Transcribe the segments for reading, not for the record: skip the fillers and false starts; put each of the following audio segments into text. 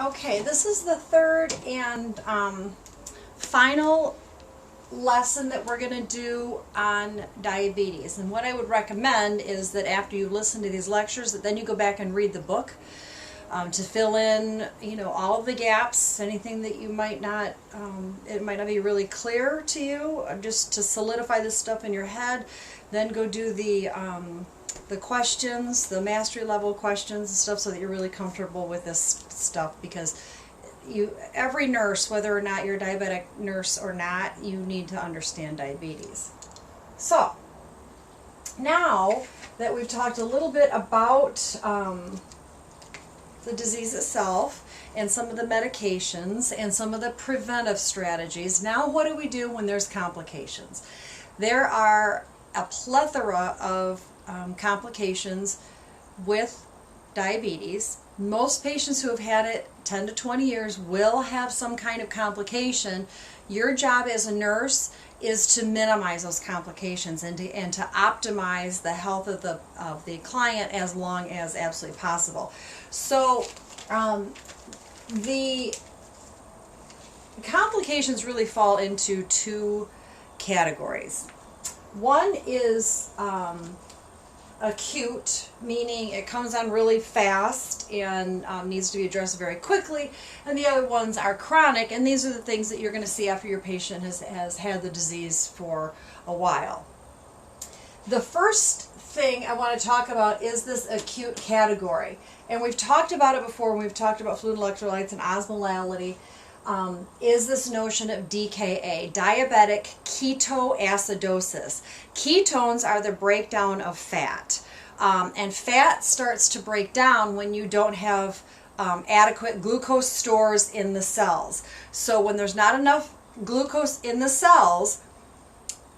Okay, this is the third and final lesson that we're going to do on diabetes. And what I would recommend is that after you listen to these lectures, that then you go back and read the book to fill in, all of the gaps, anything that you might not, it might not be really clear to you, just to solidify this stuff in your head. Then go do the questions, the mastery level questions and stuff, so that you're really comfortable with this stuff, because every nurse, whether or not you're a diabetic nurse or not, you need to understand diabetes. So now that we've talked a little bit about the disease itself and some of the medications and some of the preventive strategies, now what do we do when there's complications? There are a plethora of complications with diabetes. Most patients who have had it 10 to 20 years will have some kind of complication. Your job as a nurse is to minimize those complications and to optimize the health of the client as long as absolutely possible. So the complications really fall into two categories. One is acute, meaning it comes on really fast and needs to be addressed very quickly, and the other ones are chronic, and these are the things that you're going to see after your patient has had the disease for a while. The first thing I want to talk about is this acute category, and we've talked about it before when we've talked about fluid electrolytes and osmolality. Is this notion of DKA, diabetic ketoacidosis. Ketones are the breakdown of fat, and fat starts to break down when you don't have adequate glucose stores in the cells. So when there's not enough glucose in the cells,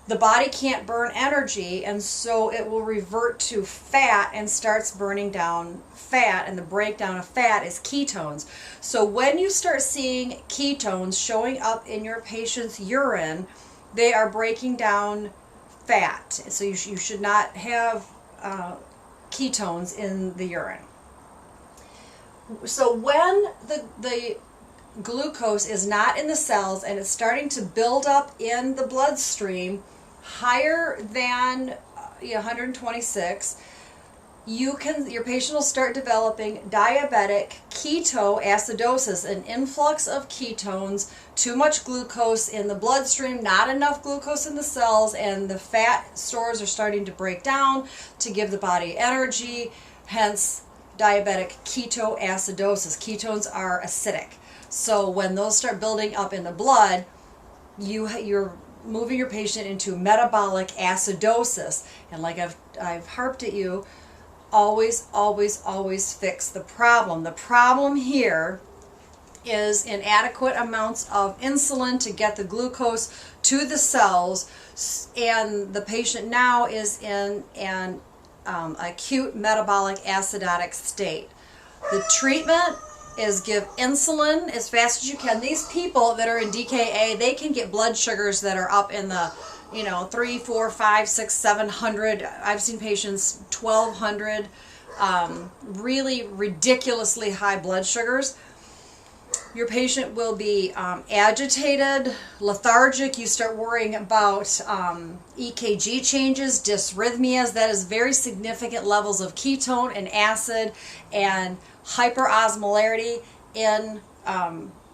the body can't burn energy, and so it will revert to fat and starts burning down fat, and the breakdown of fat is ketones. So when you start seeing ketones showing up in your patient's urine, they are breaking down fat. So you should not have ketones in the urine. So when the glucose is not in the cells and it's starting to build up in the bloodstream higher than 126, your patient will start developing diabetic ketoacidosis, an influx of ketones, too much glucose in the bloodstream, not enough glucose in the cells, and the fat stores are starting to break down to give the body energy, hence diabetic ketoacidosis. Ketones are acidic. So when those start building up in the blood, you're moving your patient into metabolic acidosis. And like I've harped at you, always, always, always fix the problem. The problem here is inadequate amounts of insulin to get the glucose to the cells, and the patient now is in an acute metabolic acidotic state. The treatment is give insulin as fast as you can. These people that are in DKA, they can get blood sugars that are up in the 3, 4, 5, 6, 700. I've seen patients 1200, really ridiculously high blood sugars. Your patient will be agitated, lethargic. You start worrying about EKG changes, dysrhythmias. That is very significant levels of ketone and acid and hyperosmolarity in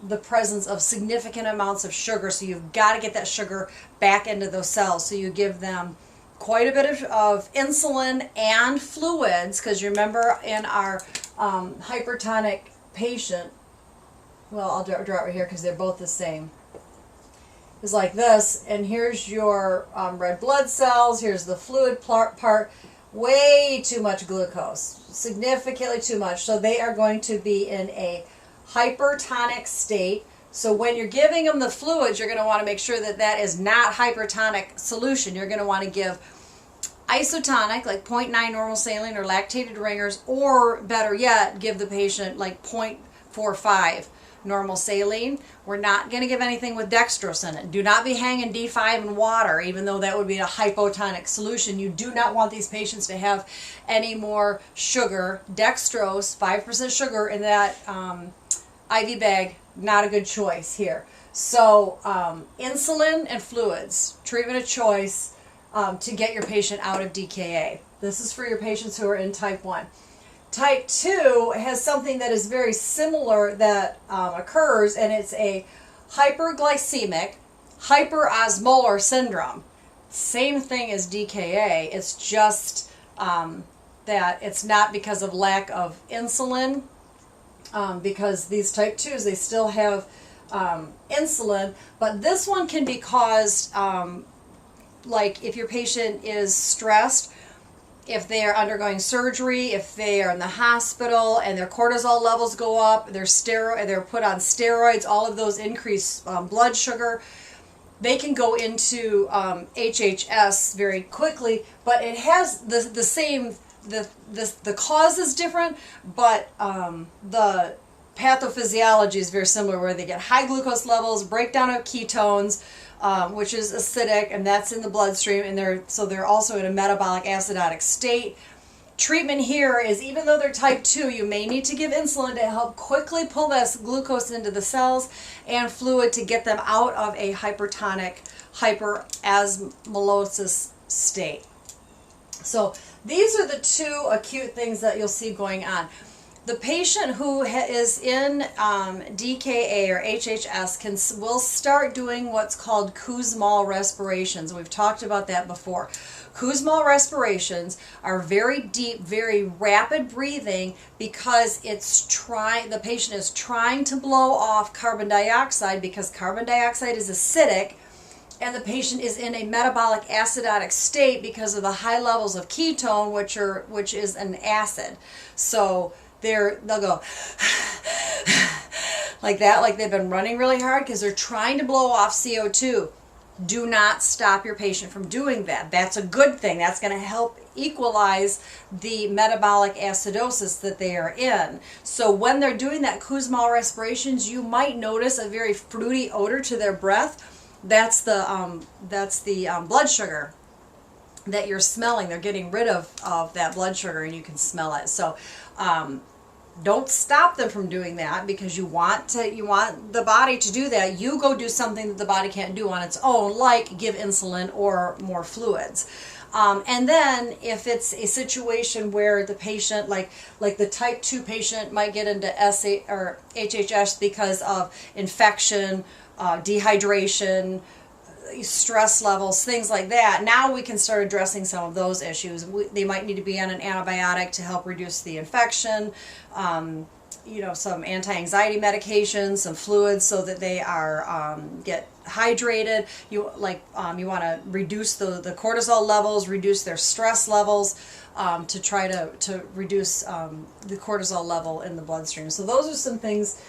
the presence of significant amounts of sugar. So you've got to get that sugar back into those cells. So you give them quite a bit of insulin and fluids, because you remember in our hypertonic patient, well, I'll draw it right here because they're both the same. It's like this, and here's your red blood cells, here's the fluid part, way too much glucose, significantly too much. So they are going to be in a hypertonic state. So when you're giving them the fluids, you're going to want to make sure that that is not hypertonic solution. You're going to want to give isotonic, like 0.9 normal saline or lactated ringers, or better yet, give the patient like 0.45 normal saline. We're not going to give anything with dextrose in it. Do not be hanging D5 in water, even though that would be a hypotonic solution. You do not want these patients to have any more sugar, dextrose, 5% sugar in that IV bag, not a good choice here. So insulin and fluids, treatment of choice to get your patient out of DKA. This is for your patients who are in type 1. Type 2 has something that is very similar that occurs, and it's a hyperglycemic hyperosmolar syndrome. Same thing as DKA. It's just that it's not because of lack of insulin, because these type 2s, they still have insulin, but this one can be caused like if your patient is stressed, if they are undergoing surgery, if they are in the hospital and their cortisol levels go up, they're put on steroids, all of those increase blood sugar. They can go into HHS very quickly, but it has the same, the cause is different, but the pathophysiology is very similar, where they get high glucose levels, breakdown of ketones, which is acidic, and that's in the bloodstream, and they're also in a metabolic acidotic state. Treatment here is, even though they're type 2, you may need to give insulin to help quickly pull this glucose into the cells, and fluid to get them out of a hypertonic hyperosmosis state. So these are the two acute things that you'll see going on. The patient who is in DKA or HHS will start doing what's called Kussmaul respirations. We've talked about that before. Kussmaul respirations are very deep, very rapid breathing, because the patient is trying to blow off carbon dioxide, because carbon dioxide is acidic, and the patient is in a metabolic acidotic state because of the high levels of ketone, which is an acid. So they'll go like that, like they've been running really hard, because they're trying to blow off CO2. Do not stop your patient from doing that. That's a good thing. That's going to help equalize the metabolic acidosis that they are in. So when they're doing that Kussmaul respirations, you might notice a very fruity odor to their breath. That's the blood sugar that you're smelling. They're getting rid of that blood sugar, and you can smell it. So don't stop them from doing that, because you want the body to do that. You go do something that the body can't do on its own, like give insulin or more fluids. And then if it's a situation where the patient, like the type 2 patient, might get into SA or HHS because of infection, dehydration, stress levels, things like that. Now we can start addressing some of those issues. They might need to be on an antibiotic to help reduce the infection, some anti-anxiety medications, some fluids, so that they are get hydrated. You want to reduce the cortisol levels, reduce their stress levels, to try to reduce the cortisol level in the bloodstream. So those are some things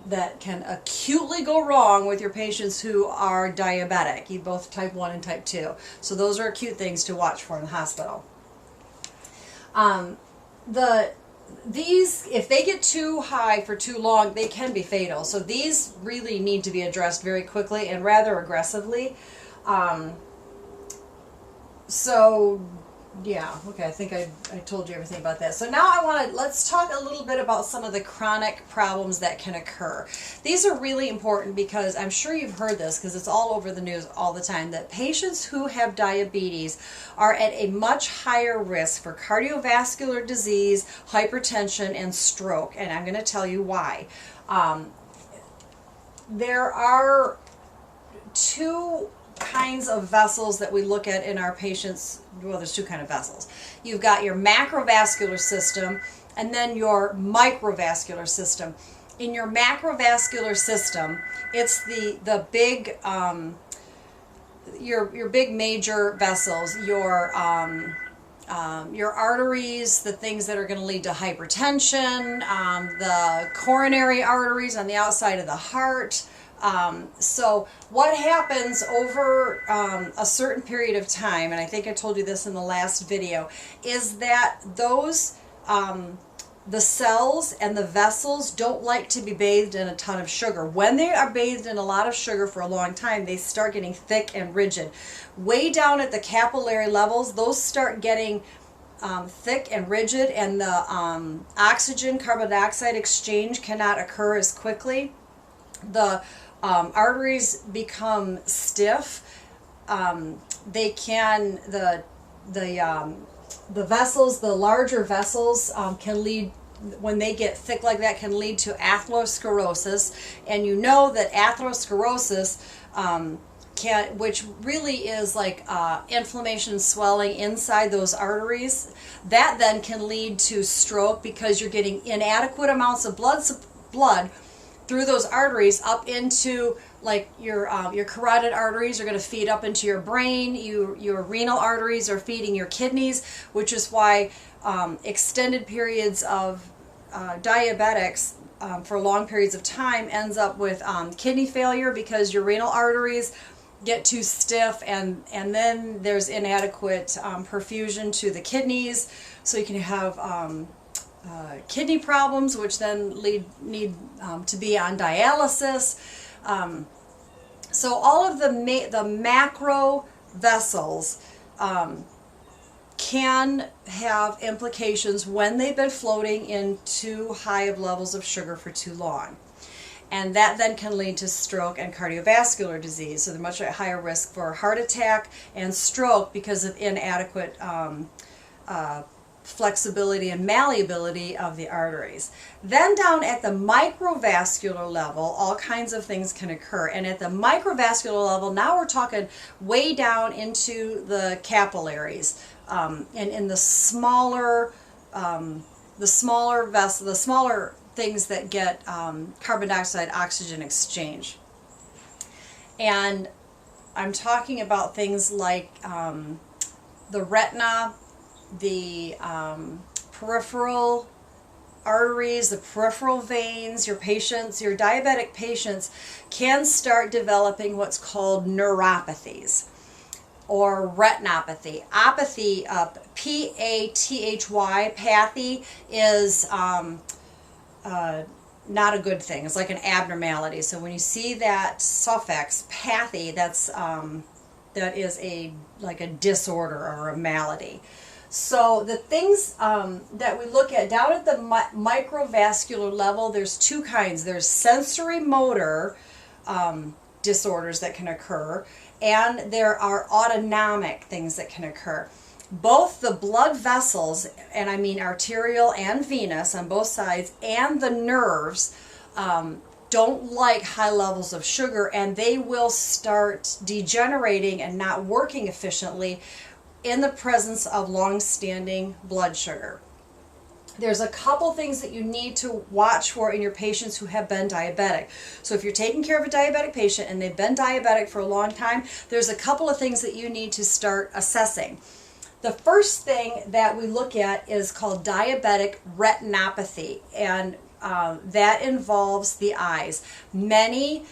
that can acutely go wrong with your patients who are diabetic, both type 1 and type 2. So those are acute things to watch for in the hospital. These, if they get too high for too long, they can be fatal. So these really need to be addressed very quickly and rather aggressively. Yeah, okay, I think I told you everything about that. So now let's talk a little bit about some of the chronic problems that can occur. These are really important, because I'm sure you've heard this, because it's all over the news all the time, that patients who have diabetes are at a much higher risk for cardiovascular disease, hypertension, and stroke. And I'm going to tell you why. There are two kinds of vessels that we look at in our patients. Well, there's two kinds of vessels. You've got your macrovascular system, and then your microvascular system. In your macrovascular system, it's the big your big major vessels, your arteries, the things that are going to lead to hypertension, the coronary arteries on the outside of the heart. So what happens over a certain period of time, and I think I told you this in the last video, is that those the cells and the vessels don't like to be bathed in a ton of sugar. When they are bathed in a lot of sugar for a long time, they start getting thick and rigid. Way down at the capillary levels, those start getting thick and rigid, and the oxygen carbon dioxide exchange cannot occur as quickly. The arteries become stiff. They can the vessels, the larger vessels, can lead, when they get thick like that, can lead to atherosclerosis. And you know that atherosclerosis which really is like inflammation and swelling inside those arteries, that then can lead to stroke, because you're getting inadequate amounts of blood through those arteries up into, like, your carotid arteries are going to feed up into your brain. Your renal arteries are feeding your kidneys, which is why extended periods of diabetics for long periods of time ends up with kidney failure, because your renal arteries get too stiff, and then there's inadequate perfusion to the kidneys, so you can have kidney problems, which then need to be on dialysis. So all of the macro vessels can have implications when they've been floating in too high of levels of sugar for too long. And that then can lead to stroke and cardiovascular disease. So they're much at higher risk for heart attack and stroke because of inadequate flexibility and malleability of the arteries. Then down at the microvascular level, all kinds of things can occur. And at the microvascular level, now we're talking way down into the capillaries, and in the smaller vessels, the smaller things that get carbon dioxide oxygen exchange. And I'm talking about things like the retina, the peripheral arteries, the peripheral veins. Your diabetic patients can start developing what's called neuropathies or retinopathy. Apathy, P-A-T-H-Y, pathy, is not a good thing. It's like an abnormality. So when you see that suffix, pathy, that is like a disorder or a malady. So the things that we look at down at the microvascular level, there's two kinds. There's sensory motor disorders that can occur, and there are autonomic things that can occur. Both the blood vessels, and I mean arterial and venous on both sides, and the nerves don't like high levels of sugar, and they will start degenerating and not working efficiently in the presence of long-standing blood sugar. There's a couple things that you need to watch for in your patients who have been diabetic. So if you're taking care of a diabetic patient and they've been diabetic for a long time, there's a couple of things that you need to start assessing. The first thing that we look at is called diabetic retinopathy, and that involves the eyes. Many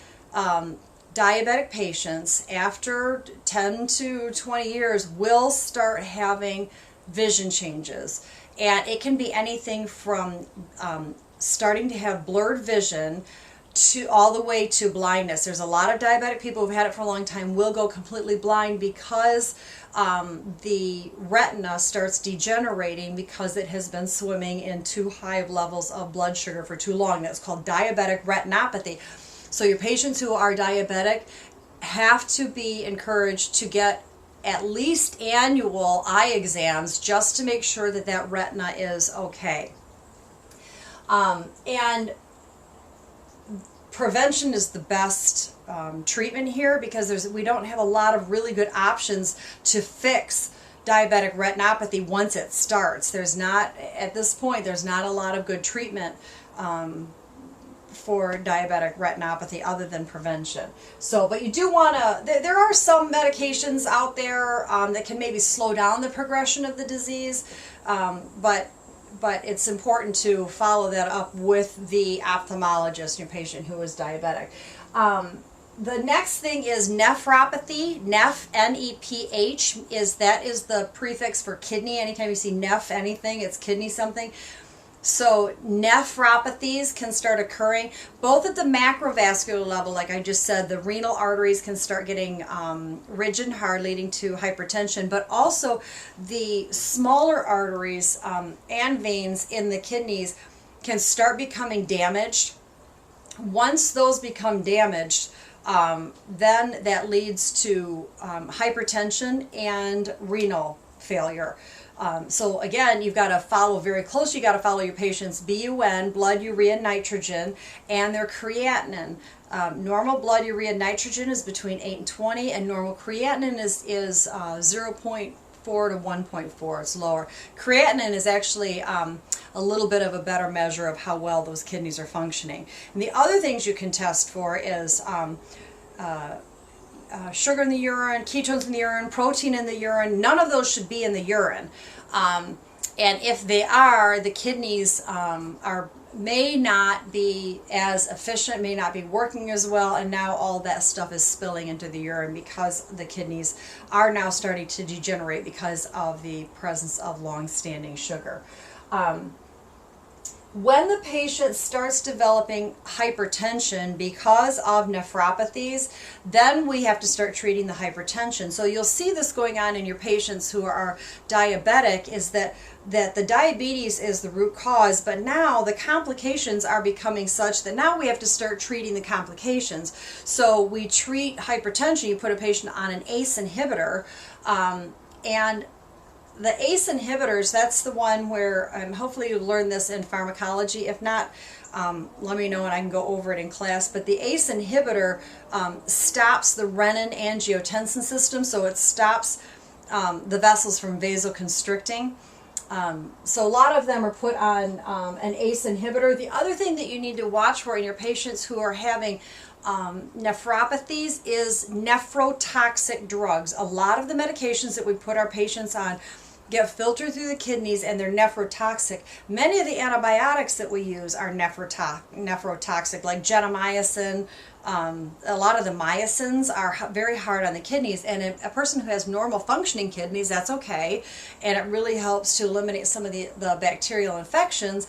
diabetic patients after 10 to 20 years will start having vision changes, and it can be anything from starting to have blurred vision to all the way to blindness. There's a lot of diabetic people who've had it for a long time will go completely blind because the retina starts degenerating because it has been swimming in too high of levels of blood sugar for too long. That's called diabetic retinopathy. So your patients who are diabetic have to be encouraged to get at least annual eye exams just to make sure that that retina is okay. And prevention is the best treatment here, because we don't have a lot of really good options to fix diabetic retinopathy once it starts. There's not, at this point, there's not a lot of good treatment for diabetic retinopathy other than prevention. So, but you do want to, there are some medications out there that can maybe slow down the progression of the disease, but it's important to follow that up with the ophthalmologist, your patient who is diabetic. The next thing is nephropathy. Neph, N-E-P-H, is the prefix for kidney. Anytime you see neph anything, it's kidney something. So nephropathies can start occurring both at the macrovascular level, like I just said, the renal arteries can start getting rigid and hard, leading to hypertension, but also the smaller arteries and veins in the kidneys can start becoming damaged. Once those become damaged, then that leads to hypertension and renal failure. So again, you've got to follow very closely. You got to follow your patient's BUN, blood urea nitrogen, and their creatinine. Normal blood urea nitrogen is between 8 and 20, and normal creatinine is 0.4 to 1.4. It's lower. Creatinine is actually a little bit of a better measure of how well those kidneys are functioning. And the other things you can test for is sugar in the urine, ketones in the urine, protein in the urine. None of those should be in the urine. And if they are, the kidneys may not be as efficient, may not be working as well, and now all that stuff is spilling into the urine because the kidneys are now starting to degenerate because of the presence of long-standing sugar. When the patient starts developing hypertension because of nephropathies, then we have to start treating the hypertension. So you'll see this going on in your patients who are diabetic, is that the diabetes is the root cause, but now the complications are becoming such that now we have to start treating the complications. So we treat hypertension, you put a patient on an ACE inhibitor, and the ACE inhibitors, that's the one where, hopefully you learned this in pharmacology. If not, let me know and I can go over it in class. But the ACE inhibitor stops the renin-angiotensin system, so it stops the vessels from vasoconstricting. So a lot of them are put on an ACE inhibitor. The other thing that you need to watch for in your patients who are having nephropathies is nephrotoxic drugs. A lot of the medications that we put our patients on get filtered through the kidneys and they're nephrotoxic. Many of the antibiotics that we use are nephrotoxic, like gentamicin. A lot of the mycins are very hard on the kidneys, and a person who has normal functioning kidneys, that's okay, and it really helps to eliminate some of the bacterial infections.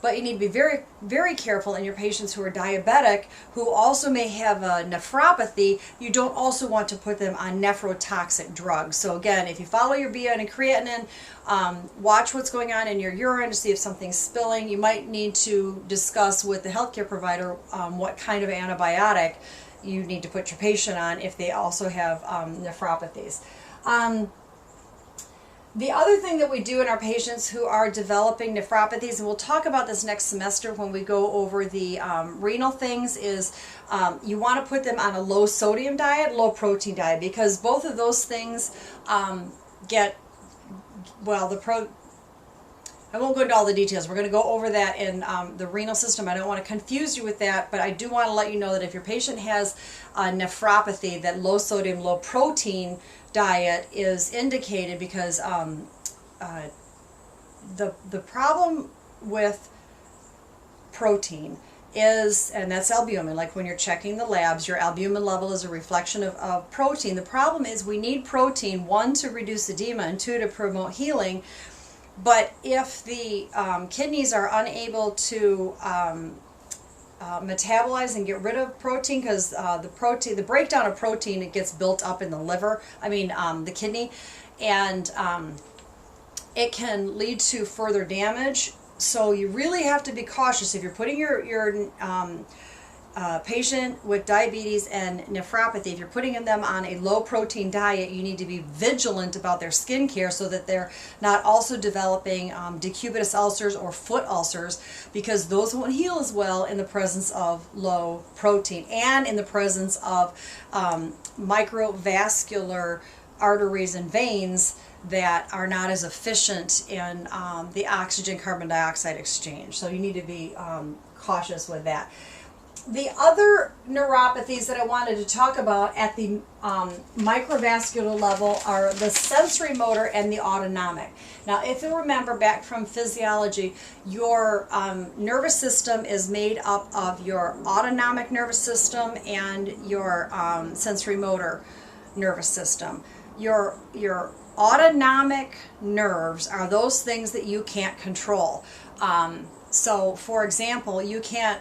But you need to be very, very careful in your patients who are diabetic, who also may have a nephropathy. You don't also want to put them on nephrotoxic drugs. So again, if you follow your BUN and creatinine, watch what's going on in your urine to see if something's spilling. You might need to discuss with the healthcare provider what kind of antibiotic you need to put your patient on if they also have nephropathies. The other thing that we do in our patients who are developing nephropathies, and we'll talk about this next semester when we go over the renal things, is you want to put them on a low sodium diet, low protein diet, because both of those things I won't go into all the details. We're going to go over that in the renal system. I don't want to confuse you with that, but I do want to let you know that if your patient has nephropathy, that low sodium, low protein diet is indicated, because the problem with protein is, and that's albumin, like when you're checking the labs, your albumin level is a reflection of protein. The problem is we need protein, 1, to reduce edema, and 2, to promote healing. But if the kidneys are unable to metabolize and get rid of protein, because the breakdown of protein, it gets built up in the liver, the kidney, and it can lead to further damage. So you really have to be cautious if you're putting your patient with diabetes and nephropathy. If you're putting them on a low protein diet, you need to be vigilant about their skin care so that they're not also developing decubitus ulcers or foot ulcers, because those won't heal as well in the presence of low protein and in the presence of microvascular arteries and veins that are not as efficient in the oxygen carbon dioxide exchange. So you need to be cautious with that. The other neuropathies that I wanted to talk about at the microvascular level are the sensory motor and the autonomic. Now, if you remember back from physiology, your nervous system is made up of your autonomic nervous system and your sensory motor nervous system. Your autonomic nerves are those things that you can't control. So, for example, you can't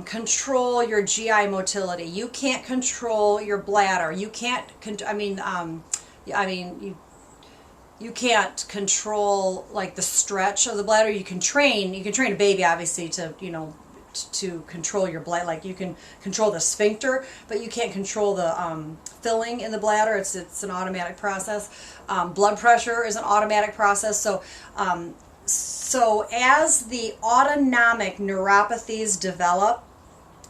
control your GI motility. You can't control your bladder. You can't. You can't control like the stretch of the bladder. You can train a baby obviously to to control your bladder. Like you can control the sphincter, but you can't control the filling in the bladder. It's an automatic process. Blood pressure is an automatic process. So as the autonomic neuropathies develop,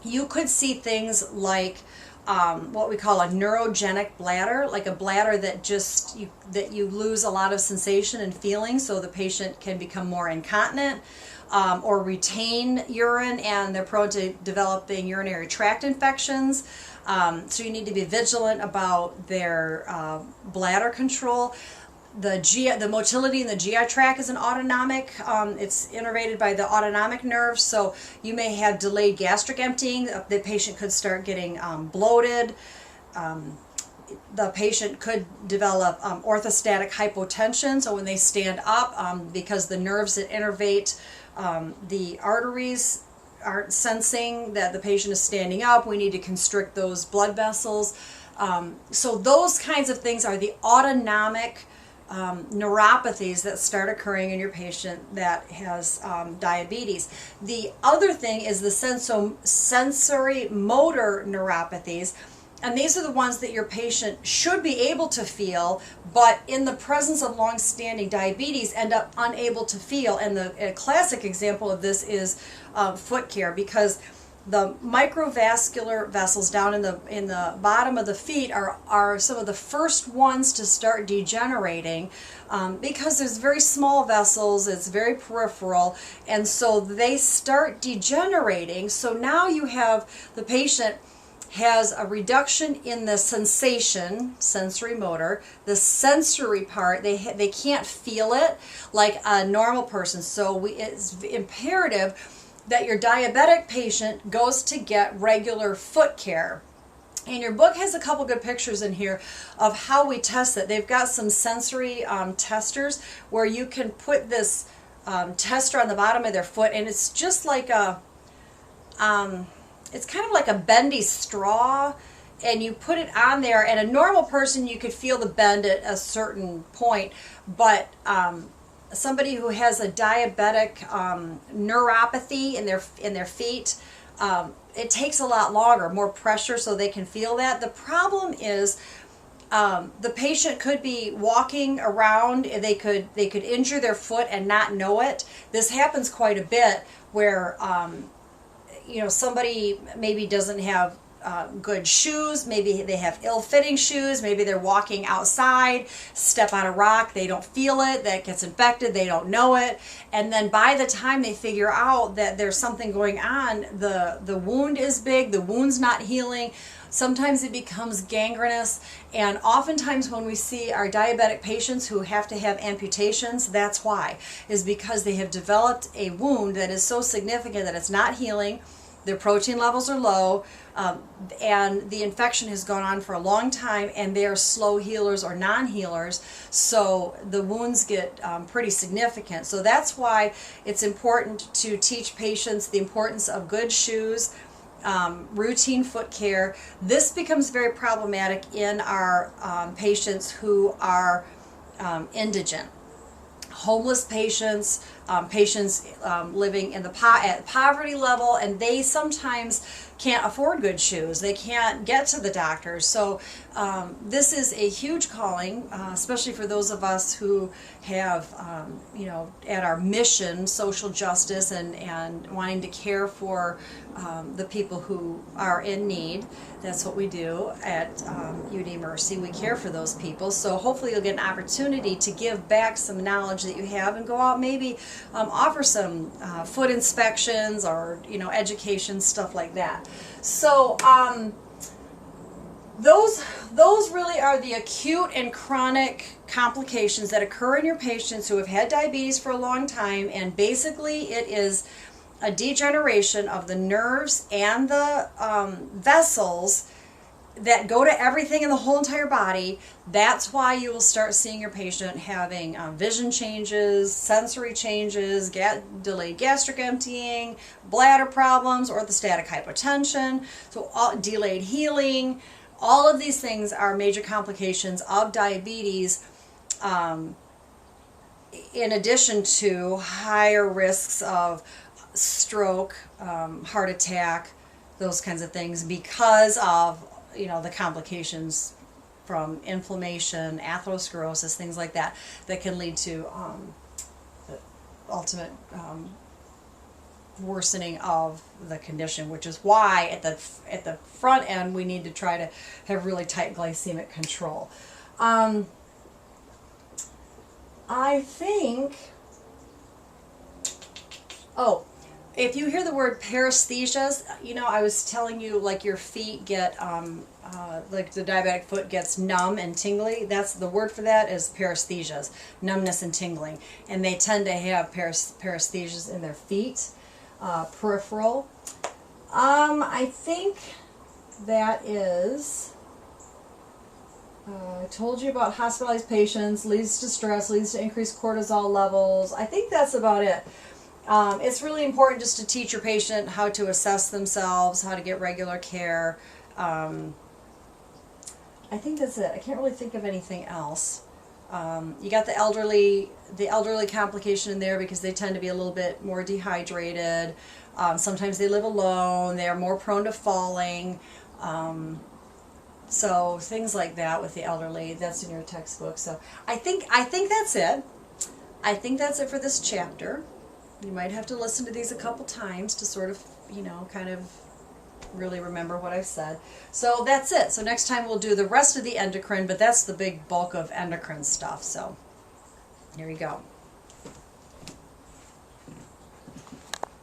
you could see things like what we call a neurogenic bladder, like a bladder that you lose a lot of sensation and feeling, so the patient can become more incontinent or retain urine, and they're prone to developing urinary tract infections. So you need to be vigilant about their bladder control. The motility in the GI tract is an autonomic. It's innervated by the autonomic nerve, so you may have delayed gastric emptying. The patient could start getting bloated. The patient could develop orthostatic hypotension, so when they stand up, because the nerves that innervate the arteries aren't sensing that the patient is standing up, we need to constrict those blood vessels. So those kinds of things are the autonomic neuropathies that start occurring in your patient that has diabetes. The other thing is the sensory motor neuropathies, and these are the ones that your patient should be able to feel, but in the presence of long-standing diabetes end up unable to feel. And a classic example of this is foot care, because the microvascular vessels down in the bottom of the feet are some of the first ones to start degenerating, because there's very small vessels, it's very peripheral, and so they start degenerating. So now you have the patient has a reduction in the sensation, sensory motor, the sensory part, they can't feel it like a normal person. So it's imperative that your diabetic patient goes to get regular foot care. And your book has a couple good pictures in here of how we test it. They've got some sensory testers where you can put this tester on the bottom of their foot, and it's just like it's kind of like a bendy straw, and you put it on there, and a normal person, you could feel the bend at a certain point, but somebody who has a diabetic neuropathy in their feet, it takes a lot longer, more pressure, so they can feel that. The problem is the patient could be walking around, they could injure their foot and not know it. This happens quite a bit where somebody maybe doesn't have good shoes, maybe they have ill-fitting shoes, maybe they're walking outside, step on a rock, they don't feel it, that gets infected, they don't know it, and then by the time they figure out that there's something going on, the wound is big, the wound's not healing, sometimes it becomes gangrenous, and oftentimes when we see our diabetic patients who have to have amputations, that's why, is because they have developed a wound that is so significant that it's not healing, their protein levels are low, and the infection has gone on for a long time, and they are slow healers or non-healers, so the wounds get pretty significant. So that's why it's important to teach patients the importance of good shoes, routine foot care. This becomes very problematic in our patients who are indigent. Homeless patients, patients living in at poverty level, and they sometimes can't afford good shoes. They can't get to the doctors. So this is a huge calling, especially for those of us who have, at our mission, social justice and wanting to care for the people who are in need. That's what we do at UD Mercy. We care for those people. So hopefully you'll get an opportunity to give back some knowledge that you have and go out maybe offer some foot inspections or education, stuff like that. So those really are the acute and chronic complications that occur in your patients who have had diabetes for a long time, and basically it is a degeneration of the nerves and the vessels that go to everything in the whole entire body. That's why you will start seeing your patient having vision changes, sensory changes, delayed gastric emptying, bladder problems, orthostatic hypotension, so delayed healing. All of these things are major complications of diabetes, in addition to higher risks of stroke, heart attack, those kinds of things, because of the complications from inflammation, atherosclerosis, things like that, that can lead to the ultimate worsening of the condition, which is why at the front end we need to try to have really tight glycemic control. I think, if you hear the word paresthesias, I was telling you, like, your feet get, like the diabetic foot gets numb and tingly. That's the word for that, is paresthesias, numbness and tingling. And they tend to have paresthesias in their feet, peripheral. I think that is, I told you about hospitalized patients, leads to stress, leads to increased cortisol levels. I think that's about it. It's really important just to teach your patient how to assess themselves, how to get regular care. I think that's it. I can't really think of anything else. You got the elderly complication in there because they tend to be a little bit more dehydrated. Sometimes they live alone. They are more prone to falling. So things like that with the elderly, that's in your textbook. So I think that's it. I think that's it for this chapter. You might have to listen to these a couple times to sort of, kind of really remember what I've said. So that's it. So next time we'll do the rest of the endocrine, but that's the big bulk of endocrine stuff. So here you go.